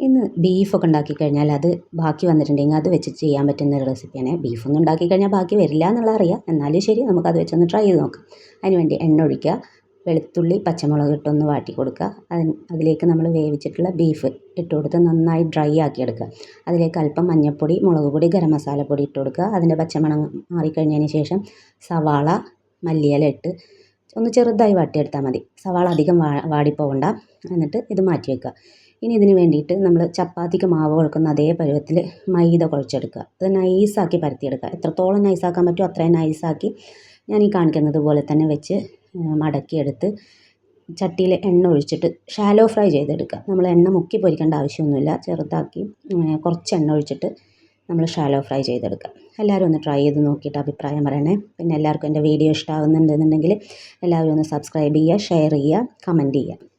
ഇന്ന് ബീഫൊക്കെ ഉണ്ടാക്കി കഴിഞ്ഞാൽ അത് ബാക്കി വന്നിട്ടുണ്ടെങ്കിൽ അത് വെച്ച് ചെയ്യാൻ പറ്റുന്ന ഒരു റെസിപ്പിയാണ്. ബീഫൊന്നും ഉണ്ടാക്കി കഴിഞ്ഞാൽ ബാക്കി വരില്ല എന്നുള്ളത് അറിയാം. എന്നാലും ശരി, നമുക്കത് വെച്ചൊന്ന് ട്രൈ ചെയ്ത് നോക്കാം. അതിന് വേണ്ടി എണ്ണ ഒഴിക്കുക, വെളുത്തുള്ളി പച്ചമുളക് ഇട്ടൊന്ന് വാട്ടി കൊടുക്കുക. അതിലേക്ക് നമ്മൾ വേവിച്ചിട്ടുള്ള ബീഫ് ഇട്ട് കൊടുത്ത് നന്നായി ഡ്രൈ ആക്കി എടുക്കുക. അതിലേക്ക് അല്പം മഞ്ഞൾപ്പൊടി, മുളക് പൊടി, ഗരം മസാലപ്പൊടി ഇട്ട് കൊടുക്കുക. അതിൻ്റെ പച്ചമണം മാറിക്കഴിഞ്ഞതിന് ശേഷം സവാള, മല്ലിയില ഇട്ട് ഒന്ന് ചെറുതായി വാട്ടിയെടുത്താൽ മതി. സവാള അധികം വാടിപ്പോകണ്ട. എന്നിട്ട് ഇത് മാറ്റി വെക്കുക. ഇനി ഇതിന് വേണ്ടിയിട്ട് നമ്മൾ ചപ്പാത്തിക്ക് മാവ് കുഴക്കുന്ന അതേ പരുവത്തിൽ മൈദ കുഴച്ചെടുക്കുക. അത് നൈസാക്കി പരത്തിയെടുക്കുക. എത്രത്തോളം നൈസാക്കാൻ പറ്റുമോ അത്രയും നൈസാക്കി ഞാൻ ഈ കാണിക്കുന്നത് പോലെ തന്നെ വെച്ച് മടക്കിയെടുത്ത് ചട്ടിയിൽ എണ്ണ ഒഴിച്ചിട്ട് ഷാലോ ഫ്രൈ ചെയ്തെടുക്കുക. നമ്മൾ എണ്ണ മുക്കി പൊരിക്കേണ്ട ആവശ്യമൊന്നുമില്ല. ചെറുതാക്കി കുറച്ച് എണ്ണ ഒഴിച്ചിട്ട് നമ്മൾ ഷാലോ ഫ്രൈ ചെയ്തെടുക്കുക. എല്ലാവരും ഒന്ന് ട്രൈ ചെയ്ത് നോക്കിയിട്ട് അഭിപ്രായം പറയണേ. പിന്നെ എല്ലാവർക്കും എൻ്റെ വീഡിയോ ഇഷ്ടമാകുന്നുണ്ടെന്നുണ്ടെങ്കിൽ എല്ലാവരും ഒന്ന് സബ്സ്ക്രൈബ് ചെയ്യുക, ഷെയർ ചെയ്യുക, കമൻറ്റ് ചെയ്യുക.